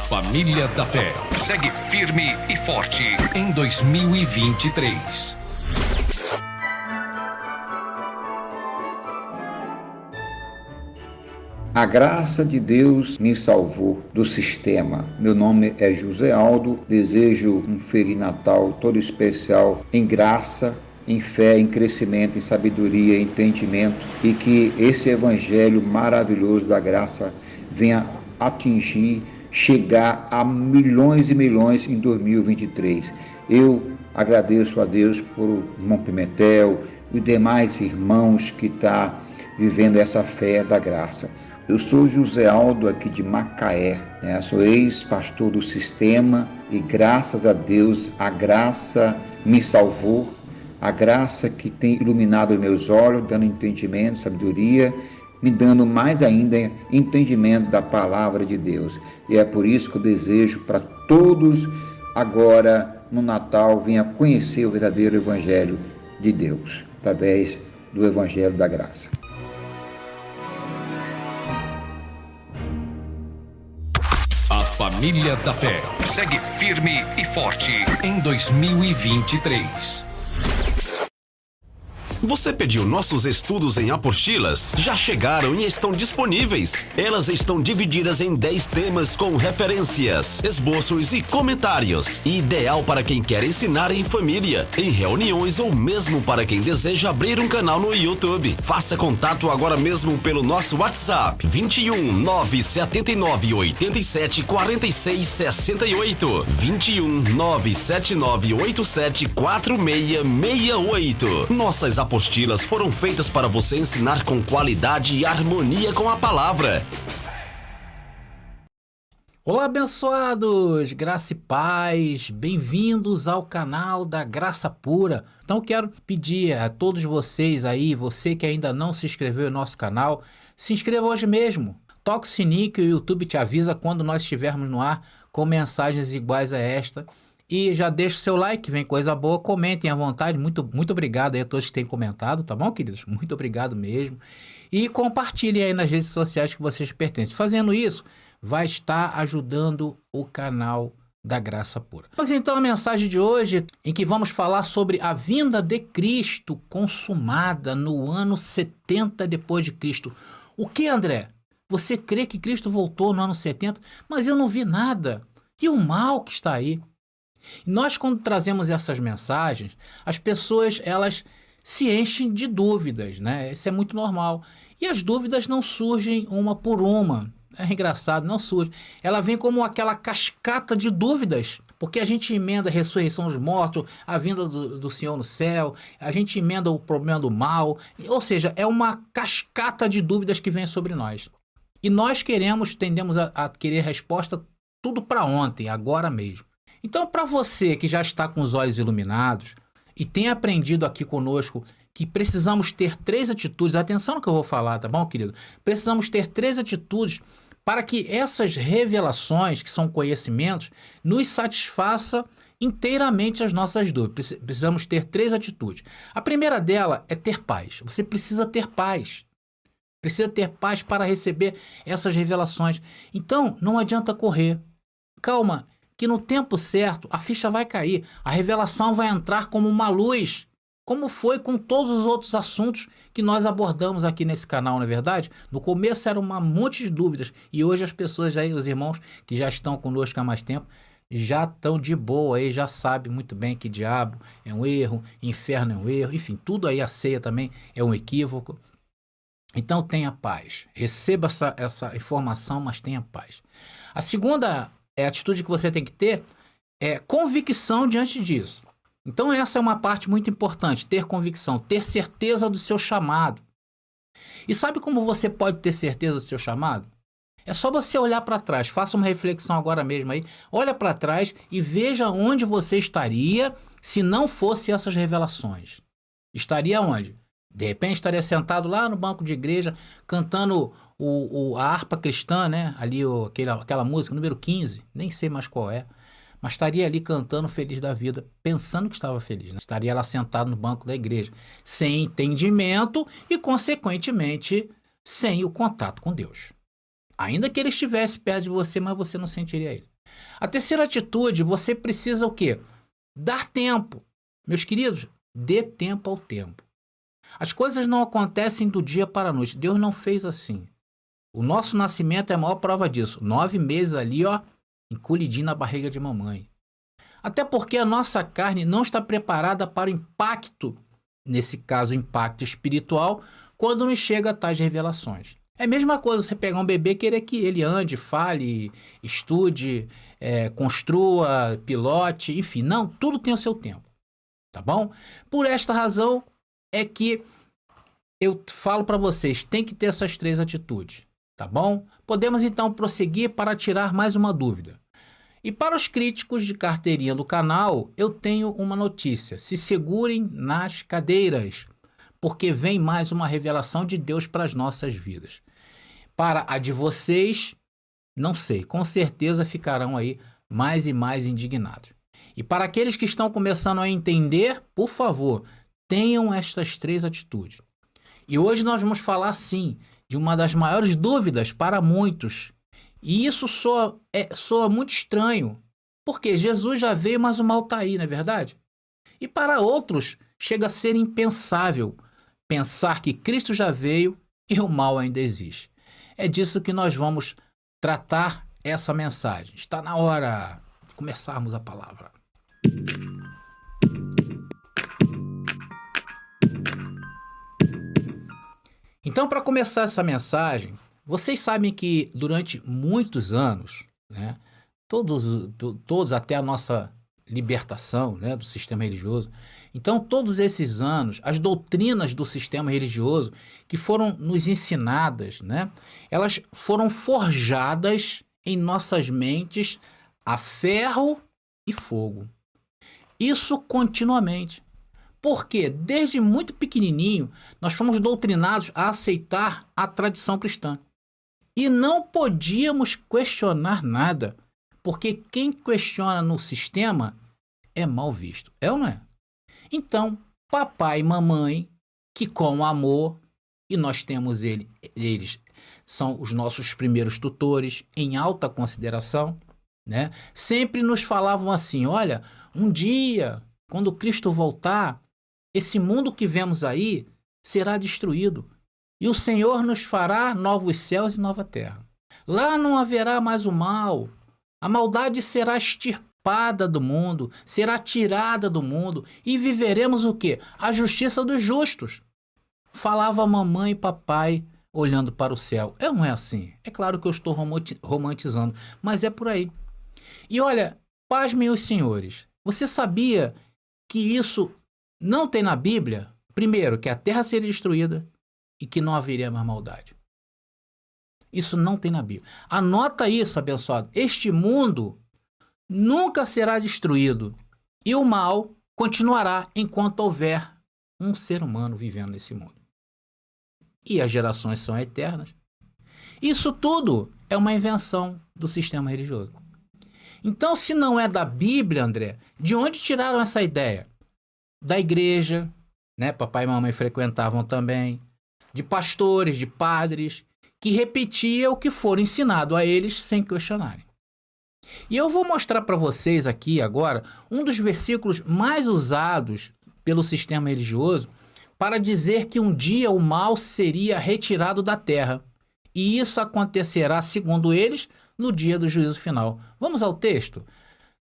família da fé segue firme e forte em 2023. A graça de Deus me salvou do sistema. Meu nome é José Aldo. Desejo um Feliz Natal todo especial em graça, em fé, em crescimento, em sabedoria, em entendimento, e que esse evangelho maravilhoso da graça venha atingir, chegar a milhões e milhões em 2023. Eu agradeço a Deus por o irmão Pimentel e demais irmãos que estão vivendo essa fé da graça. Eu sou José Aldo aqui de Macaé, sou ex-pastor do sistema e graças a Deus a graça me salvou, a graça que tem iluminado meus olhos, dando entendimento, sabedoria, me dando mais ainda entendimento da palavra de Deus. E é por isso que eu desejo para todos agora no Natal venha conhecer o verdadeiro evangelho de Deus, através do evangelho da graça. Família da Fé segue firme e forte em 2023. Você pediu nossos estudos em apostilas? Já chegaram e estão disponíveis. Elas estão divididas em 10 temas com referências, esboços e comentários. Ideal para quem quer ensinar em família, em reuniões ou mesmo para quem deseja abrir um canal no YouTube. Faça contato agora mesmo pelo nosso WhatsApp 21 979 87 46 68 21 979 87 4668. Nossas apostilas foram feitas para você ensinar com qualidade e harmonia com a palavra. Olá, abençoados, graça e paz, bem-vindos ao canal da Graça Pura. Então quero pedir a todos vocês aí, você que ainda não se inscreveu no nosso canal, se inscreva hoje mesmo. Toque o sininho que o YouTube te avisa quando nós estivermos no ar com mensagens iguais a esta. E já deixa o seu like, vem coisa boa, comentem à vontade, muito obrigado aí a todos que têm comentado, tá bom, queridos? Muito obrigado mesmo. E compartilhem aí nas redes sociais que vocês pertencem. Fazendo isso, vai estar ajudando o canal da Graça Pura. Mas então a mensagem de hoje, em que vamos falar sobre a vinda de Cristo consumada no ano 70 depois de Cristo. O que, André? Você crê que Cristo voltou no ano 70? Mas eu não vi nada. E o mal que está aí? Nós, quando trazemos essas mensagens, as pessoas, elas se enchem de dúvidas, né? Isso é muito normal. E as dúvidas não surgem uma por uma. É engraçado, não surge. Ela vem como aquela cascata de dúvidas, porque a gente emenda a ressurreição dos mortos, a vinda do Senhor no céu, a gente emenda o problema do mal, ou seja, é uma cascata de dúvidas que vem sobre nós. E nós tendemos a querer resposta tudo para ontem, agora mesmo. Então, para você que já está com os olhos iluminados e tem aprendido aqui conosco que precisamos ter 3 atitudes, atenção no que eu vou falar, tá bom, querido? Precisamos ter 3 atitudes para que essas revelações, que são conhecimentos, nos satisfaça inteiramente as nossas dúvidas. Precisamos ter 3 atitudes. A primeira dela é ter paz. Você precisa ter paz. Precisa ter paz para receber essas revelações. Então, não adianta correr. Calma, que no tempo certo a ficha vai cair, a revelação vai entrar como uma luz, como foi com todos os outros assuntos que nós abordamos aqui nesse canal, não é verdade? No começo era um monte de dúvidas e hoje as pessoas aí, os irmãos que já estão conosco há mais tempo, já estão de boa aí, já sabem muito bem que diabo é um erro, inferno é um erro, enfim, tudo aí, a ceia também é um equívoco. Então tenha paz, receba essa informação, mas tenha paz. A segunda a atitude que você tem que ter é convicção diante disso. Então essa é uma parte muito importante, ter convicção, ter certeza do seu chamado. E sabe como você pode ter certeza do seu chamado? É só você olhar para trás, faça uma reflexão agora mesmo aí, olha para trás e veja onde você estaria se não fosse essas revelações. Estaria onde? De repente estaria sentado lá no banco de igreja, cantando a harpa cristã, né? Ali aquela música, número 15, nem sei mais qual é. Mas estaria ali cantando feliz da vida, pensando que estava feliz. Né? Estaria lá sentado no banco da igreja, sem entendimento e, consequentemente, sem o contato com Deus. Ainda que ele estivesse perto de você, mas você não sentiria ele. A terceira atitude, você precisa o quê? Dar tempo. Meus queridos, dê tempo ao tempo. As coisas não acontecem do dia para a noite. Deus não fez assim. O nosso nascimento é a maior prova disso. 9 meses ali, ó, encolhidinho na barriga de mamãe. Até porque a nossa carne não está preparada para o impacto, nesse caso, impacto espiritual, quando nos chega a tais revelações. É a mesma coisa você pegar um bebê e querer que ele ande, fale, estude, construa, pilote, enfim. Não, tudo tem o seu tempo, tá bom? Por esta razão é que eu falo para vocês, tem que ter essas 3 atitudes, tá bom? Podemos então prosseguir para tirar mais uma dúvida. E para os críticos de carteirinha do canal, eu tenho uma notícia. Se segurem nas cadeiras, porque vem mais uma revelação de Deus para as nossas vidas. Para a de vocês, não sei, com certeza ficarão aí mais e mais indignados. E para aqueles que estão começando a entender, por favor, tenham estas 3 atitudes. E hoje nós vamos falar, sim, de uma das maiores dúvidas para muitos. E isso soa muito estranho, porque Jesus já veio, mas o mal está aí, não é verdade? E para outros, chega a ser impensável pensar que Cristo já veio e o mal ainda existe. É disso que nós vamos tratar essa mensagem. Está na hora de começarmos a palavra. Então, para começar essa mensagem, vocês sabem que durante muitos anos, né, todos até a nossa libertação, né, do sistema religioso, então todos esses anos, as doutrinas do sistema religioso que foram nos ensinadas, né, elas foram forjadas em nossas mentes a ferro e fogo. Isso continuamente. Porque desde muito pequenininho nós fomos doutrinados a aceitar a tradição cristã. E não podíamos questionar nada, porque quem questiona no sistema é mal visto. É ou não é? Então, papai e mamãe, que com amor, e nós temos eles, são os nossos primeiros tutores, em alta consideração, né? Sempre nos falavam assim, olha, um dia, quando Cristo voltar, esse mundo que vemos aí será destruído. E o Senhor nos fará novos céus e nova terra. Lá não haverá mais o mal. A maldade será extirpada do mundo, será tirada do mundo. E viveremos o quê? A justiça dos justos. Falava mamãe e papai olhando para o céu. Não é assim. É claro que eu estou romantizando, mas é por aí. E olha, pasmem os senhores. Você sabia que isso não tem na Bíblia? Primeiro, que a terra seria destruída e que não haveria mais maldade. Isso não tem na Bíblia. Anota isso, abençoado. Este mundo nunca será destruído e o mal continuará enquanto houver um ser humano vivendo nesse mundo. E as gerações são eternas. Isso tudo é uma invenção do sistema religioso. Então, se não é da Bíblia, André, de onde tiraram essa ideia? Da igreja, né? Papai e mamãe frequentavam também, de pastores, de padres, que repetiam o que for ensinado a eles sem questionarem. E eu vou mostrar para vocês aqui agora um dos versículos mais usados pelo sistema religioso para dizer que um dia o mal seria retirado da terra. E isso acontecerá, segundo eles, no dia do juízo final. Vamos ao texto?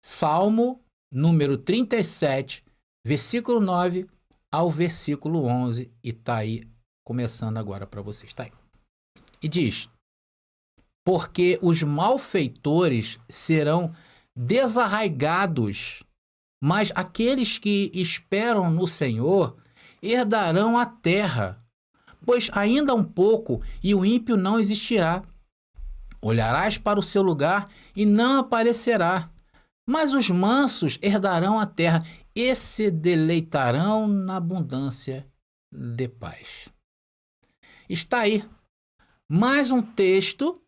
Salmo número 37, versículo 9 ao versículo 11, e está aí, começando agora para vocês, está aí. E diz, porque os malfeitores serão desarraigados, mas aqueles que esperam no Senhor herdarão a terra, pois ainda um pouco e o ímpio não existirá. Olharás para o seu lugar e não aparecerá, mas os mansos herdarão a terra e se deleitarão na abundância de paz. Está aí mais um texto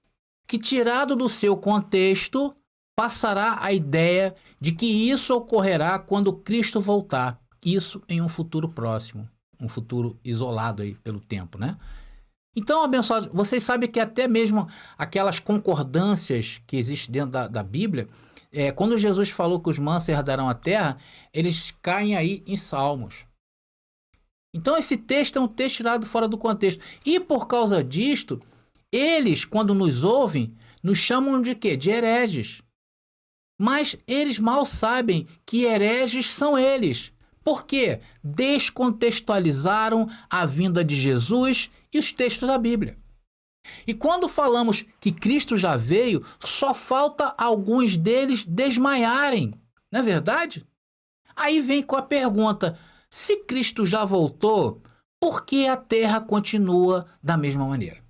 que, tirado do seu contexto, passará a ideia de que isso ocorrerá quando Cristo voltar. Isso em um futuro próximo, um futuro isolado aí pelo tempo, né? Então, abençoados, vocês sabem que até mesmo aquelas concordâncias que existem dentro da Bíblia, quando Jesus falou que os mansos herdarão a terra, eles caem aí em Salmos. Então, esse texto é um texto tirado fora do contexto. E por causa disto, eles, quando nos ouvem, nos chamam de quê? De hereges. Mas eles mal sabem que hereges são eles. Por quê? Descontextualizaram a vinda de Jesus e os textos da Bíblia. E quando falamos que Cristo já veio, só falta alguns deles desmaiarem. Não é verdade? Aí vem com a pergunta: se Cristo já voltou, por que a terra continua da mesma maneira?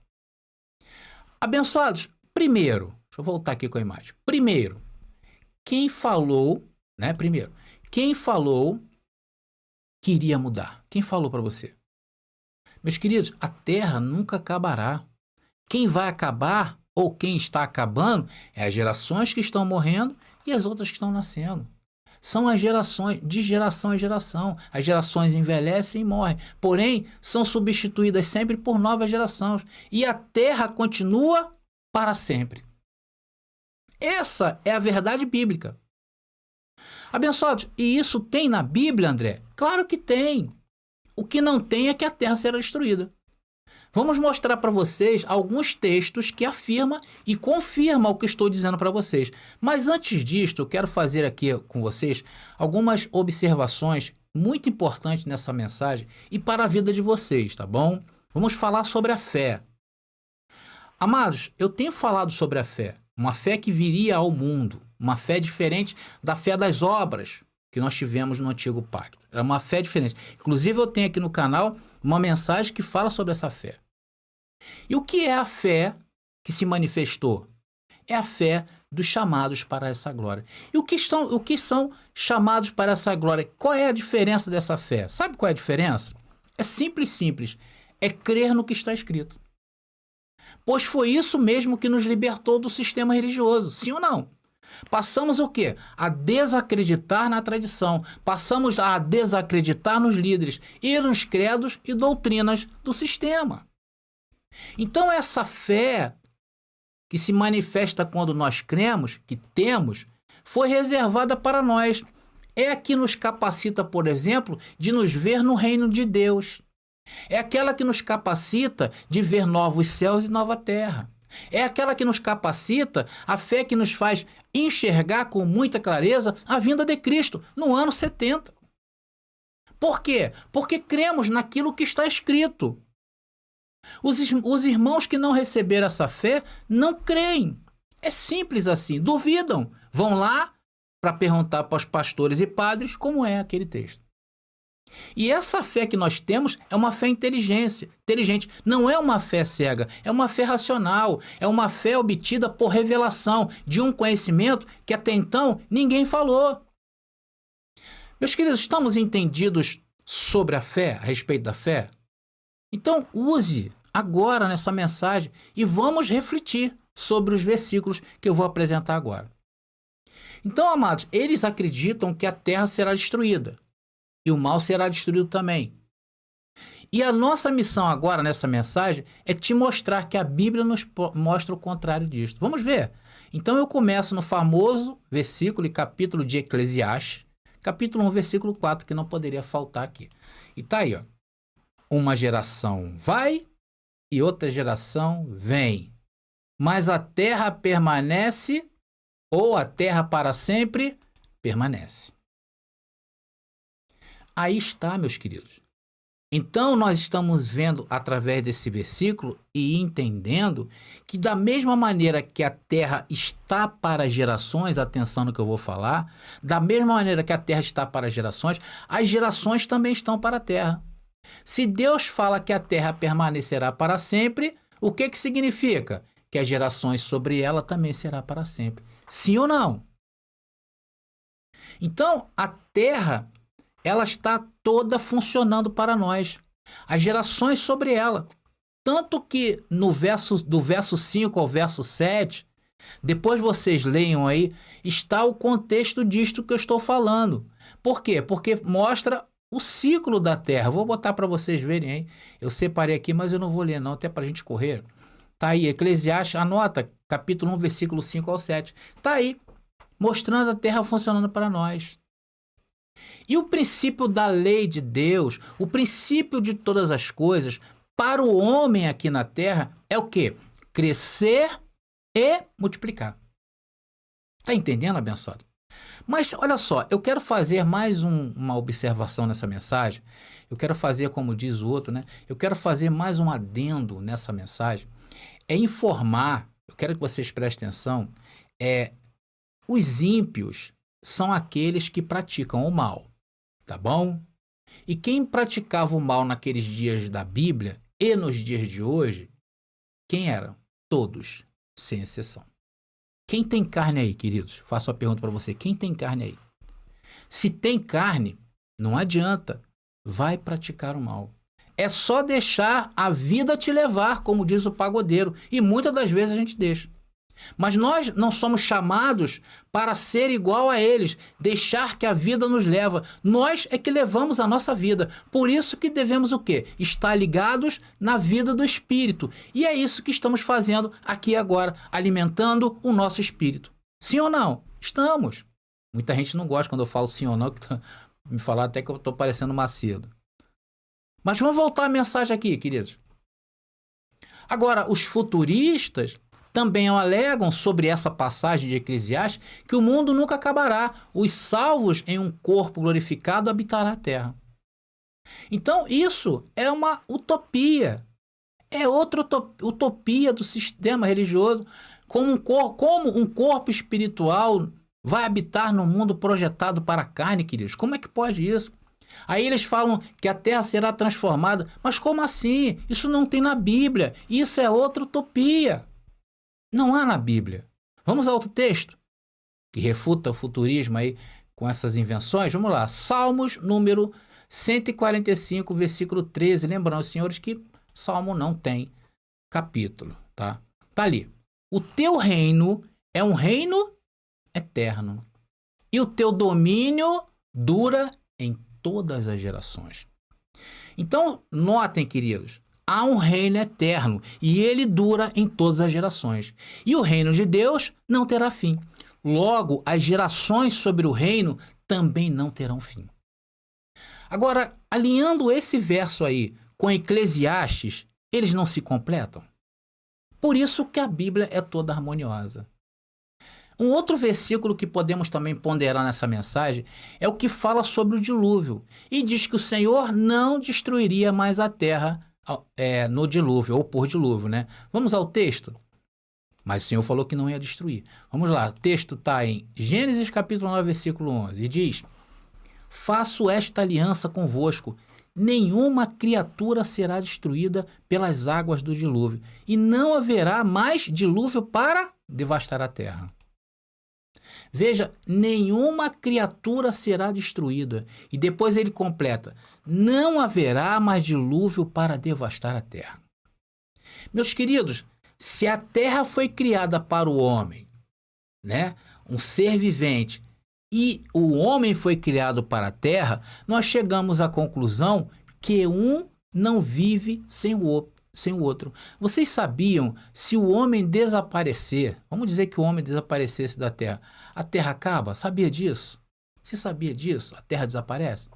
Abençoados, primeiro, deixa eu voltar aqui com a imagem. Primeiro, quem falou que iria mudar? Quem falou para você? Meus queridos, a terra nunca acabará. Quem vai acabar, ou quem está acabando, é as gerações que estão morrendo e as outras que estão nascendo. São as gerações, de geração em geração. As gerações envelhecem e morrem, porém, são substituídas sempre por novas gerações. E a terra continua para sempre. Essa é a verdade bíblica. Abençoados, e isso tem na Bíblia, André? Claro que tem. O que não tem é que a terra será destruída. Vamos mostrar para vocês alguns textos que afirmam e confirmam o que estou dizendo para vocês. Mas antes disto, eu quero fazer aqui com vocês algumas observações muito importantes nessa mensagem e para a vida de vocês, tá bom? Vamos falar sobre a fé. Amados, eu tenho falado sobre a fé. Uma fé que viria ao mundo. Uma fé diferente da fé das obras que nós tivemos no Antigo Pacto. Era uma fé diferente. Inclusive, eu tenho aqui no canal uma mensagem que fala sobre essa fé. E o que é a fé que se manifestou? É a fé dos chamados para essa glória. E o que são chamados para essa glória? Qual é a diferença dessa fé? Sabe qual é a diferença? É simples. É crer no que está escrito. Pois foi isso mesmo que nos libertou do sistema religioso. Sim ou não? Passamos o quê? A desacreditar na tradição. Passamos a desacreditar nos líderes e nos credos e doutrinas do sistema. Então essa fé que se manifesta quando nós cremos, que temos, foi reservada para nós. É a que nos capacita, por exemplo, de nos ver no reino de Deus. É aquela que nos capacita de ver novos céus e nova terra. É aquela que nos capacita, a fé que nos faz enxergar com muita clareza a vinda de Cristo no ano 70. Por quê? Porque cremos naquilo que está escrito. Os irmãos que não receberam essa fé não creem. É simples assim, duvidam. Vão lá para perguntar para os pastores e padres como é aquele texto. E essa fé que nós temos é uma fé inteligente. Não é uma fé cega, é uma fé racional. É uma fé obtida por revelação de um conhecimento que até então ninguém falou. Meus queridos, estamos entendidos sobre a fé, a respeito da fé? Então, use agora nessa mensagem e vamos refletir sobre os versículos que eu vou apresentar agora. Então, amados, eles acreditam que a terra será destruída e o mal será destruído também. E a nossa missão agora nessa mensagem é te mostrar que a Bíblia nos mostra o contrário disto. Vamos ver? Então, eu começo no famoso versículo e capítulo de Eclesiastes, capítulo 1, versículo 4, que não poderia faltar aqui. E tá aí, ó. Uma geração vai e outra geração vem, mas a terra permanece, ou a terra para sempre permanece. Aí está, meus queridos. Então, nós estamos vendo através desse versículo e entendendo que da mesma maneira que a terra está para gerações, atenção no que eu vou falar, da mesma maneira que a terra está para gerações, as gerações também estão para a terra. Se Deus fala que a terra permanecerá para sempre, o que significa? Que as gerações sobre ela também será para sempre. Sim ou não? Então, a terra, ela está toda funcionando para nós. As gerações sobre ela. Tanto que do verso 5 ao verso 7, depois vocês leiam aí, está o contexto disto que eu estou falando. Por quê? Porque mostra o ciclo da Terra. Vou botar para vocês verem, hein? Eu separei aqui, mas eu não vou ler não, até para a gente correr. Tá aí, Eclesiastes, anota, capítulo 1, versículo 5 ao 7. Tá aí, mostrando a Terra funcionando para nós. E o princípio da lei de Deus, o princípio de todas as coisas, para o homem aqui na Terra, é o quê? Crescer e multiplicar. Tá entendendo, abençoado? Mas, olha só, eu quero fazer mais uma observação nessa mensagem. Eu quero fazer, como diz o outro, né? Eu quero fazer mais um adendo nessa mensagem. É informar, eu quero que vocês prestem atenção, os ímpios são aqueles que praticam o mal, tá bom? E quem praticava o mal naqueles dias da Bíblia e nos dias de hoje, quem eram? Todos, sem exceção. Quem tem carne aí, queridos? Faço uma pergunta para você. Quem tem carne aí? Se tem carne, não adianta. Vai praticar o mal. É só deixar a vida te levar, como diz o pagodeiro. E muitas das vezes a gente deixa. Mas nós não somos chamados para ser igual a eles, deixar que a vida nos leva. Nós é que levamos a nossa vida. Por isso que devemos o quê? Estar ligados na vida do Espírito. E é isso que estamos fazendo aqui agora, alimentando o nosso Espírito. Sim ou não? Estamos. Muita gente não gosta quando eu falo sim ou não, que me falaram até que eu estou parecendo Macedo. Mas vamos voltar à mensagem aqui, queridos. Agora, os futuristas também alegam sobre essa passagem de Eclesiastes que o mundo nunca acabará. Os salvos em um corpo glorificado habitará a terra. Então, isso é uma utopia. É outra utopia do sistema religioso. Como um corpo espiritual vai habitar no mundo projetado para a carne, queridos? Como é que pode isso? Aí eles falam que a terra será transformada. Mas como assim? Isso não tem na Bíblia. Isso é outra utopia. Não há na Bíblia. Vamos a outro texto que refuta o futurismo aí com essas invenções. Vamos lá. Salmos número 145, versículo 13. Lembrando, senhores, que Salmo não tem capítulo, tá? Tá ali. O teu reino é um reino eterno. E o teu domínio dura em todas as gerações. Então, notem, queridos, há um reino eterno e ele dura em todas as gerações. E o reino de Deus não terá fim. Logo, as gerações sobre o reino também não terão fim. Agora, alinhando esse verso aí com Eclesiastes, eles não se completam? Por isso que a Bíblia é toda harmoniosa. Um outro versículo que podemos também ponderar nessa mensagem é o que fala sobre o dilúvio. E diz que o Senhor não destruiria mais a terra no dilúvio, ou por dilúvio, né? Vamos ao texto? Mas o Senhor falou que não ia destruir. Vamos lá, o texto está em Gênesis capítulo 9, versículo 11. E diz: faço esta aliança convosco. Nenhuma criatura será destruída pelas águas do dilúvio. E não haverá mais dilúvio para devastar a terra. Veja, nenhuma criatura será destruída. E depois ele completa: não haverá mais dilúvio para devastar a terra. Meus queridos, se a terra foi criada para o homem, né, um ser vivente, e o homem foi criado para a terra, nós chegamos à conclusão que um não vive sem o outro. Vocês sabiam, se o homem desaparecer, vamos dizer que o homem desaparecesse da terra, a terra acaba? Sabia disso? Você sabia disso? A terra desaparece?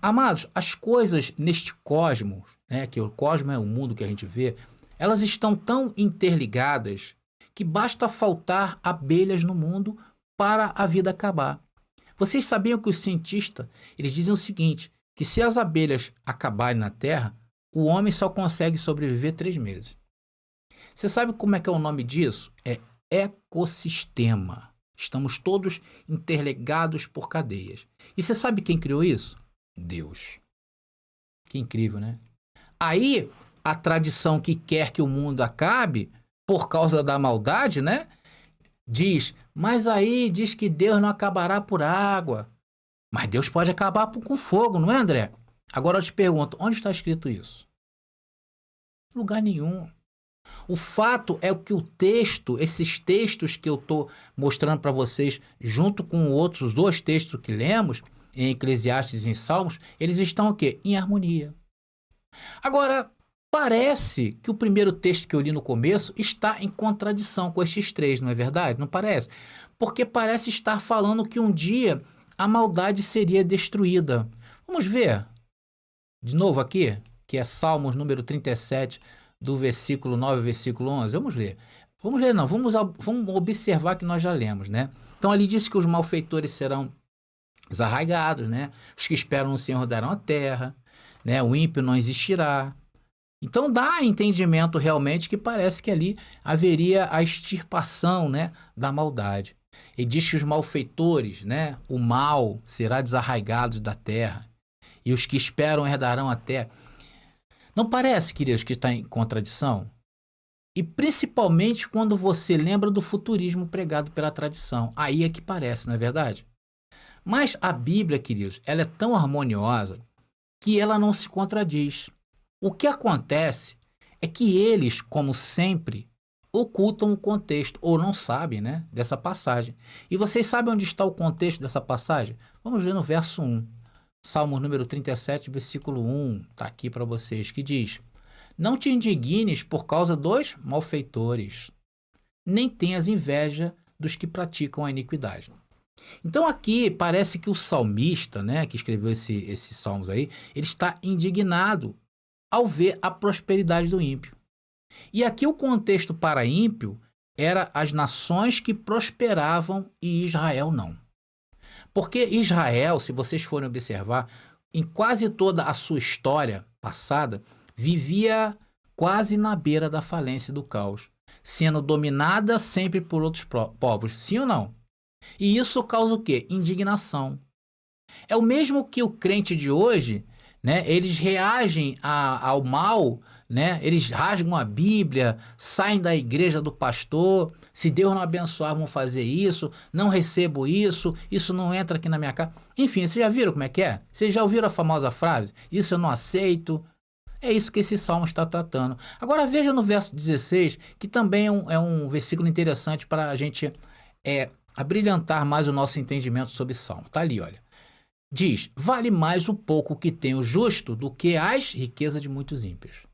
Amados, as coisas neste cosmos, né, que o cosmos é o mundo que a gente vê, elas estão tão interligadas que basta faltar abelhas no mundo para a vida acabar. Vocês sabiam que os cientistas, eles dizem o seguinte, que se as abelhas acabarem na Terra, o homem só consegue sobreviver 3 meses. Você sabe como é que é o nome disso? É ecossistema. Estamos todos interligados por cadeias. E você sabe quem criou isso? Deus. Que incrível, né? Aí, a tradição que quer que o mundo acabe, por causa da maldade, né? Mas aí diz que Deus não acabará por água. Mas Deus pode acabar com fogo, não é, André? Agora eu te pergunto, onde está escrito isso? Lugar nenhum. O fato é que o texto, esses textos que eu estou mostrando para vocês, junto com outros 2 textos que lemos, em Eclesiastes e em Salmos, eles estão o quê? Em harmonia. Agora, parece que o primeiro texto que eu li no começo está em contradição com estes três, não é verdade? Não parece? Porque parece estar falando que um dia a maldade seria destruída. Vamos ver de novo aqui, que é Salmos número 37, do versículo 9 ao versículo 11. Vamos ler. Vamos ler, não. Vamos observar que nós já lemos, né? Então ali diz que os malfeitores serão desarraigados, né? Os que esperam no Senhor darão a terra, né? O ímpio não existirá. Então dá entendimento realmente que parece que ali haveria a extirpação, né, da maldade. E diz que os malfeitores, né, o mal será desarraigado da terra e os que esperam herdarão a terra. Não parece, queridos, que está em contradição? E principalmente quando você lembra do futurismo pregado pela tradição. Aí é que parece, não é verdade? Mas a Bíblia, queridos, ela é tão harmoniosa que ela não se contradiz. O que acontece é que eles, como sempre, ocultam o contexto, ou não sabem, né, dessa passagem. E vocês sabem onde está o contexto dessa passagem? Vamos ver no verso 1. Salmo número 37, versículo 1, está aqui para vocês, que diz: Não te indignes por causa dos malfeitores, nem tenhas inveja dos que praticam a iniquidade. Então aqui parece que o salmista, né, que escreveu esses salmos aí, ele está indignado ao ver a prosperidade do ímpio. E aqui o contexto para ímpio era as nações que prosperavam e Israel não. Porque Israel, se vocês forem observar, em quase toda a sua história passada, vivia quase na beira da falência e do caos, sendo dominada sempre por outros povos, sim ou não? E isso causa o quê? Indignação. É o mesmo que o crente de hoje, né? Eles reagem ao mal, né? Eles rasgam a Bíblia, saem da igreja do pastor. Se Deus não abençoar, vão fazer isso. Não recebo isso. Isso não entra aqui na minha casa. Enfim, vocês já viram como é que é? Vocês já ouviram a famosa frase? Isso eu não aceito. É isso que esse salmo está tratando. Agora veja no verso 16, que também é um versículo interessante para a gente abrilhantar mais o nosso entendimento sobre salmo. Está ali, olha. Diz: vale mais o pouco que tem o justo do que as riquezas de muitos ímpios.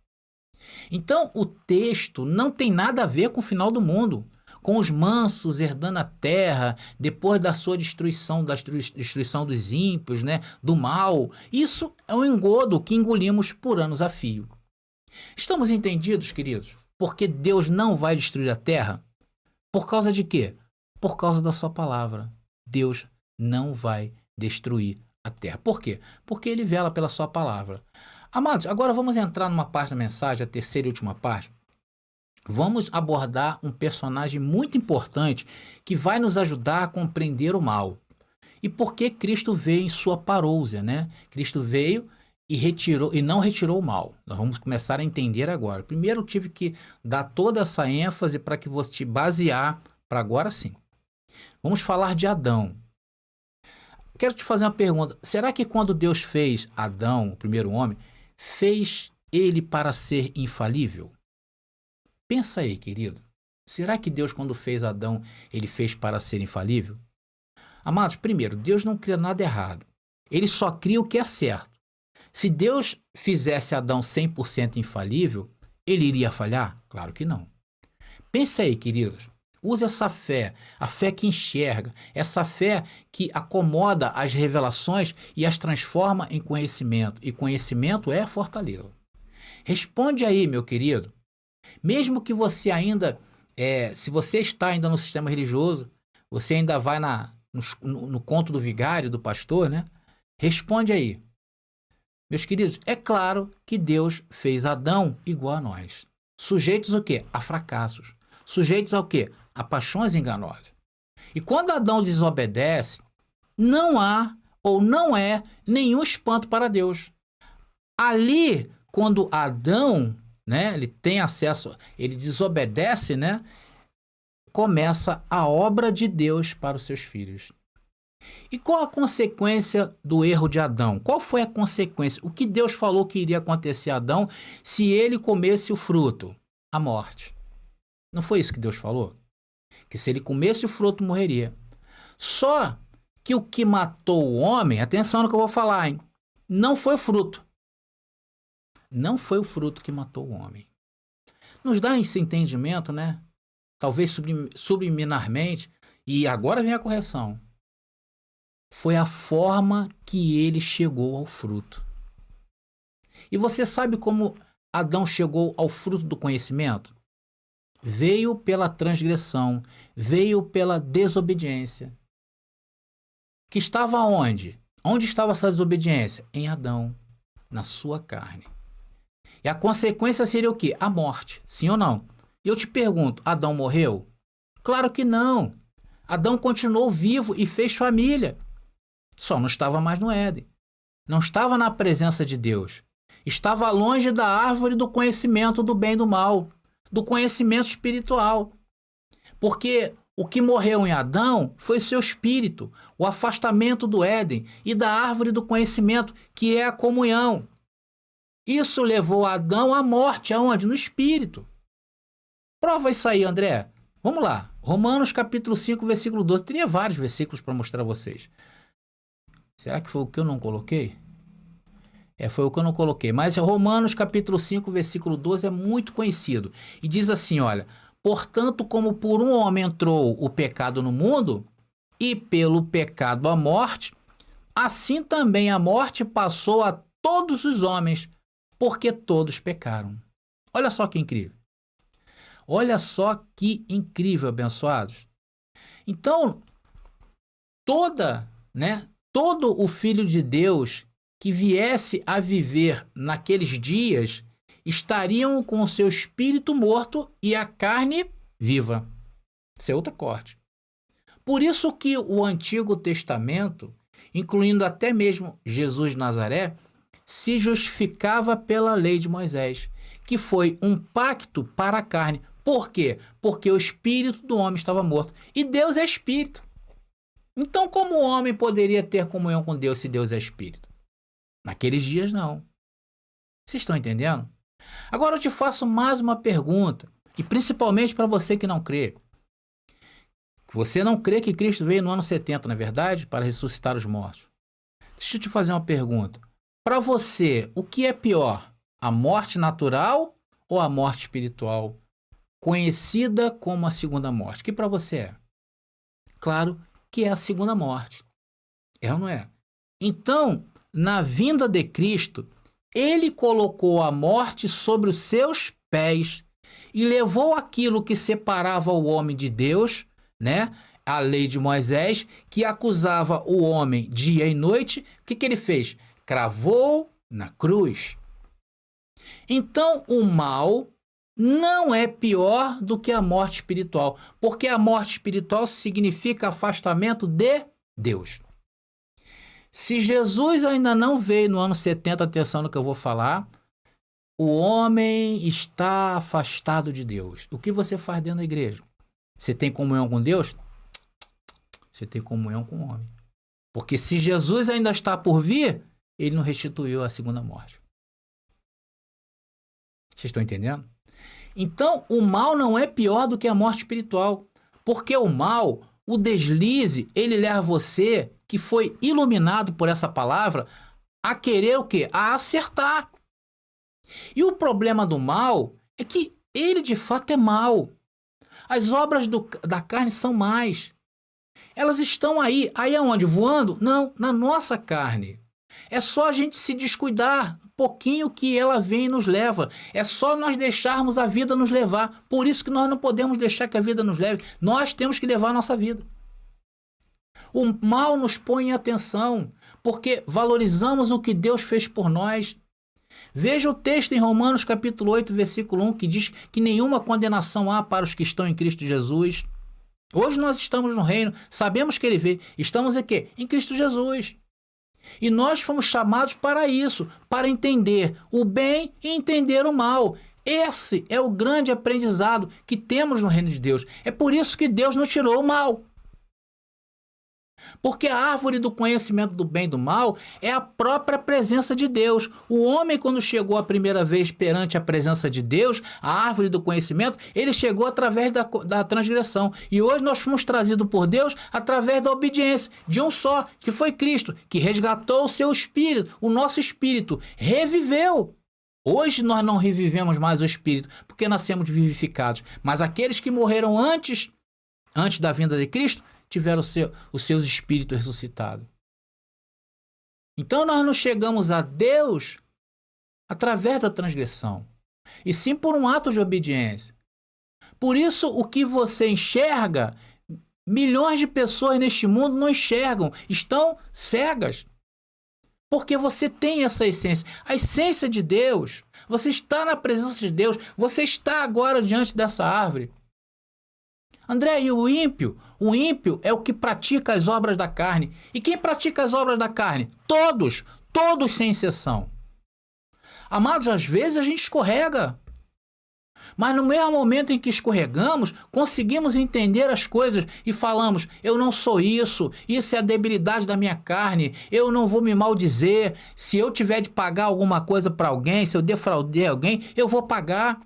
Então, o texto não tem nada a ver com o final do mundo, com os mansos herdando a terra depois da sua destruição, da destruição dos ímpios, né, do mal. Isso é um engodo que engolimos por anos a fio. Estamos entendidos, queridos? Porque Deus não vai destruir a terra? Por causa de quê? Por causa da sua palavra. Deus não vai destruir a terra. Por quê? Porque ele vela pela sua palavra. Amados, agora vamos entrar numa parte da mensagem, a terceira e última parte. Vamos abordar um personagem muito importante que vai nos ajudar a compreender o mal. E por que Cristo veio em sua parousia, né? Cristo veio e não retirou o mal. Nós vamos começar a entender agora. Primeiro eu tive que dar toda essa ênfase para que você te basear para agora sim. Vamos falar de Adão. Quero te fazer uma pergunta. Será que quando Deus fez Adão, o primeiro homem, fez ele para ser infalível? Pensa aí, querido. Será que Deus, quando fez Adão, ele fez para ser infalível? Amados, primeiro, Deus não cria nada errado. Ele só cria o que é certo. Se Deus fizesse Adão 100% infalível, ele iria falhar? Claro que não. Pensa aí, queridos. Use essa fé, a fé que enxerga, essa fé que acomoda as revelações e as transforma em conhecimento. E conhecimento é fortaleza. Responde aí, meu querido. Mesmo que você ainda, se você está ainda no sistema religioso, você ainda vai no conto do vigário, do pastor, né? Responde aí. Meus queridos, é claro que Deus fez Adão igual a nós. Sujeitos ao quê? A fracassos. Sujeitos ao quê? A paixões enganosas. E quando Adão desobedece, não há ou não é nenhum espanto para Deus. Ali, quando Adão, né, ele tem acesso, ele desobedece, né, começa a obra de Deus para os seus filhos. E qual a consequência do erro de Adão? Qual foi a consequência? O que Deus falou que iria acontecer a Adão se ele comesse o fruto? A morte. Não foi isso que Deus falou? Que se ele comesse o fruto, morreria. Só que o que matou o homem, atenção no que eu vou falar, hein? Não foi o fruto. Não foi o fruto que matou o homem. Nos dá esse entendimento, né? Talvez subliminarmente, e agora vem a correção. Foi a forma que ele chegou ao fruto. E você sabe como Adão chegou ao fruto do conhecimento? Veio pela transgressão, veio pela desobediência. Que estava onde? Onde estava essa desobediência? Em Adão, na sua carne. E a consequência seria o quê? A morte, sim ou não? E eu te pergunto, Adão morreu? Claro que não. Adão continuou vivo e fez família. Só não estava mais no Éden. Não estava na presença de Deus. Estava longe da árvore do conhecimento do bem e do mal, do conhecimento espiritual. Porque o que morreu em Adão foi seu espírito, o afastamento do Éden e da árvore do conhecimento, que é a comunhão. Isso levou Adão à morte, aonde? No espírito. Prova isso aí, André. Vamos lá. Romanos capítulo 5, versículo 12. Teria vários versículos para mostrar a vocês. Será que foi o que eu não coloquei? Foi o que eu não coloquei. Mas Romanos capítulo 5, versículo 12 é muito conhecido. E diz assim, olha: portanto, como por um homem entrou o pecado no mundo, e pelo pecado a morte, assim também a morte passou a todos os homens, porque todos pecaram. Olha só que incrível. Olha só que incrível, abençoados. Então, todo o Filho de Deus que viesse a viver naqueles dias estariam com o seu espírito morto e a carne viva. Isso é outro corte. Por isso que o Antigo Testamento, incluindo até mesmo Jesus de Nazaré, se justificava pela lei de Moisés, que foi um pacto para a carne. Por quê? Porque o espírito do homem estava morto. E Deus é espírito. Então, como o homem poderia ter comunhão com Deus se Deus é espírito? Naqueles dias, não. Vocês estão entendendo? Agora eu te faço mais uma pergunta, e principalmente para você que não crê. Você não crê que Cristo veio no ano 70, não é verdade? Para ressuscitar os mortos. Deixa eu te fazer uma pergunta. Para você, o que é pior? A morte natural ou a morte espiritual? Conhecida como a segunda morte. Que para você é? Claro que é a segunda morte. É ou não é? Então, na vinda de Cristo, ele colocou a morte sobre os seus pés e levou aquilo que separava o homem de Deus, né? A lei de Moisés, que acusava o homem dia e noite. O que ele fez? Cravou na cruz. Então, o mal não é pior do que a morte espiritual, porque a morte espiritual significa afastamento de Deus. Se Jesus ainda não veio no ano 70, atenção no que eu vou falar, o homem está afastado de Deus. O que você faz dentro da igreja? Você tem comunhão com Deus? Você tem comunhão com o homem. Porque se Jesus ainda está por vir, ele não restituiu a segunda morte. Vocês estão entendendo? Então, o mal não é pior do que a morte espiritual. Porque o mal, o deslize, ele leva você, que foi iluminado por essa palavra, a querer o quê? A acertar. E o problema do mal é que ele de fato é mal. As obras da carne são más. Elas estão aí. Aí aonde? Voando? Não, na nossa carne. É só a gente se descuidar um pouquinho que ela vem e nos leva. É só nós deixarmos a vida nos levar. Por isso que nós não podemos deixar que a vida nos leve. Nós temos que levar a nossa vida. O mal nos põe em atenção, porque valorizamos o que Deus fez por nós. Veja o texto em Romanos capítulo 8, versículo 1, que diz que nenhuma condenação há para os que estão em Cristo Jesus. Hoje nós estamos no reino, sabemos que ele veio. Estamos em quê? Em Cristo Jesus. E nós fomos chamados para isso, para entender o bem e entender o mal. Esse é o grande aprendizado que temos no reino de Deus. É por isso que Deus nos tirou o mal. Porque a árvore do conhecimento do bem e do mal é a própria presença de Deus. O homem, quando chegou a primeira vez perante a presença de Deus, a árvore do conhecimento, ele chegou através da transgressão. E hoje nós fomos trazidos por Deus através da obediência de um só, que foi Cristo, que resgatou o seu espírito, o nosso espírito, reviveu. Hoje nós não revivemos mais o espírito, porque nascemos vivificados. Mas aqueles que morreram antes da vinda de Cristo, tiveram os seus espíritos ressuscitados. Então nós não chegamos a Deus através da transgressão, e sim por um ato de obediência. Por isso, o que você enxerga, milhões de pessoas neste mundo não enxergam, estão cegas. Porque você tem essa essência, a essência de Deus. Você está na presença de Deus, você está agora diante dessa árvore. André, e o ímpio? O ímpio é o que pratica as obras da carne. E quem pratica as obras da carne? Todos sem exceção. Amados, às vezes a gente escorrega. Mas no mesmo momento em que escorregamos, conseguimos entender as coisas e falamos, eu não sou isso é a debilidade da minha carne, eu não vou me maldizer, se eu tiver de pagar alguma coisa para alguém, se eu defraudei alguém, eu vou pagar.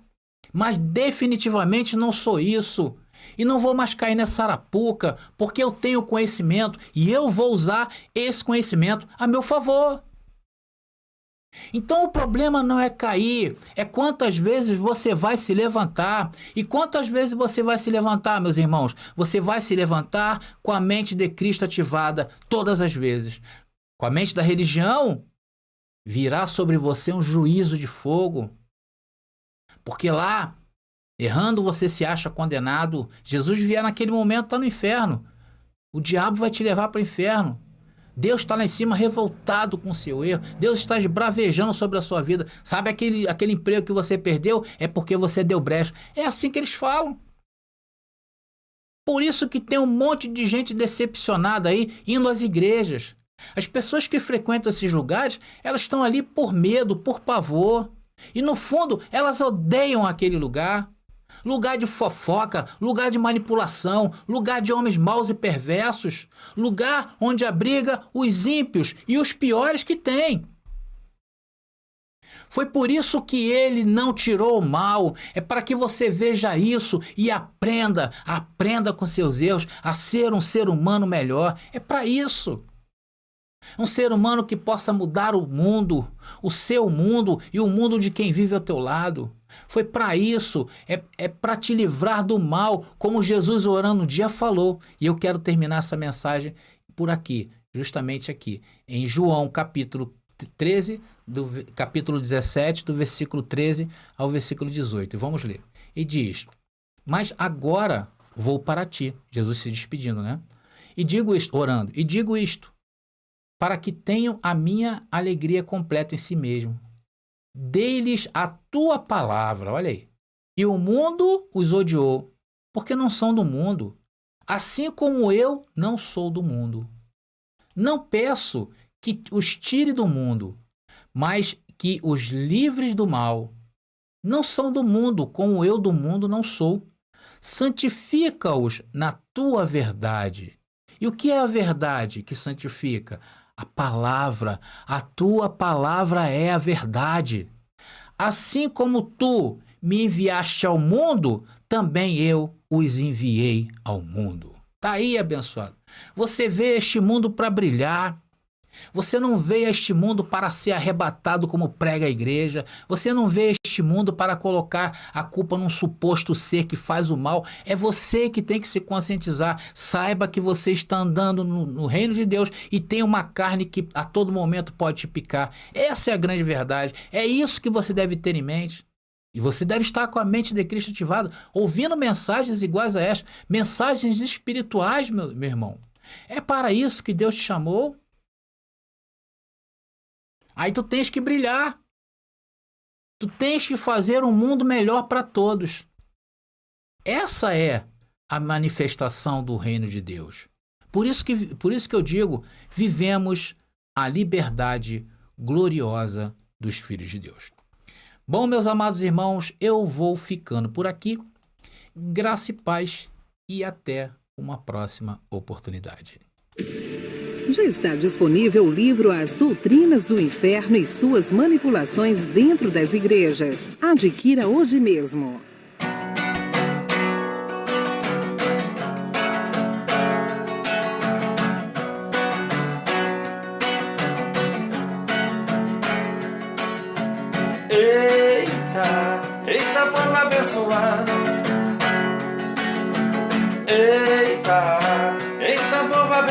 Mas definitivamente não sou isso. E não vou mais cair nessa arapuca, porque eu tenho conhecimento e eu vou usar esse conhecimento a meu favor. Então o problema não é cair, é quantas vezes você vai se levantar. E quantas vezes você vai se levantar, meus irmãos? Você vai se levantar com a mente de Cristo ativada todas as vezes. Com a mente da religião, virá sobre você um juízo de fogo. Porque lá, errando, você se acha condenado. Jesus vier naquele momento, está no inferno. O diabo vai te levar para o inferno. Deus está lá em cima revoltado com o seu erro. Deus está esbravejando sobre a sua vida. Sabe aquele emprego que você perdeu? É porque você deu brecha. É assim que eles falam. Por isso que tem um monte de gente decepcionada aí indo às igrejas. As pessoas que frequentam esses lugares, elas estão ali por medo, por pavor. E no fundo, elas odeiam aquele lugar. Lugar de fofoca, lugar de manipulação, lugar de homens maus e perversos, lugar onde abriga os ímpios e os piores que tem. Foi por isso que ele não tirou o mal, é para que você veja isso e aprenda com seus erros a ser um ser humano melhor, é para isso. Um ser humano que possa mudar o mundo, o seu mundo e o mundo de quem vive ao teu lado. Foi para isso, é para te livrar do mal, como Jesus orando um dia falou. E eu quero terminar essa mensagem por aqui, justamente aqui, em João capítulo 13, capítulo 17, do versículo 13 ao versículo 18. E vamos ler. E diz, mas agora vou para ti, Jesus se despedindo, né? E digo isto, orando, e digo isto, para que tenham a minha alegria completa em si mesmo. Dei-lhes a tua palavra, olha aí. E o mundo os odiou, porque não são do mundo, assim como eu não sou do mundo. Não peço que os tire do mundo, mas que os livres do mal. Não são do mundo, como eu do mundo não sou. Santifica-os na tua verdade. E o que é a verdade que santifica? A palavra, a tua palavra é a verdade. Assim como tu me enviaste ao mundo, também eu os enviei ao mundo. Tá aí, abençoado. Você veio a este mundo para brilhar. Você não veio a este mundo para ser arrebatado como prega a igreja. Você não veio a este mundo para colocar a culpa num suposto ser que faz o mal. É você que tem que se conscientizar. Saiba que você está andando no reino de Deus e tem uma carne que a todo momento pode te picar. Essa é a grande verdade. É isso que você deve ter em mente. E você deve estar com a mente de Cristo ativada, ouvindo mensagens iguais a esta, mensagens espirituais, meu irmão. É para isso que Deus te chamou. Aí tu tens que brilhar. Tu tens que fazer um mundo melhor para todos. Essa é a manifestação do reino de Deus. Por isso que eu digo, vivemos a liberdade gloriosa dos filhos de Deus. Bom, meus amados irmãos, eu vou ficando por aqui. Graça e paz e até uma próxima oportunidade. Já está disponível o livro As Doutrinas do Inferno e Suas Manipulações Dentro das Igrejas. Adquira hoje mesmo. Eita, eita povo abençoado. Eita, eita povo abençoado.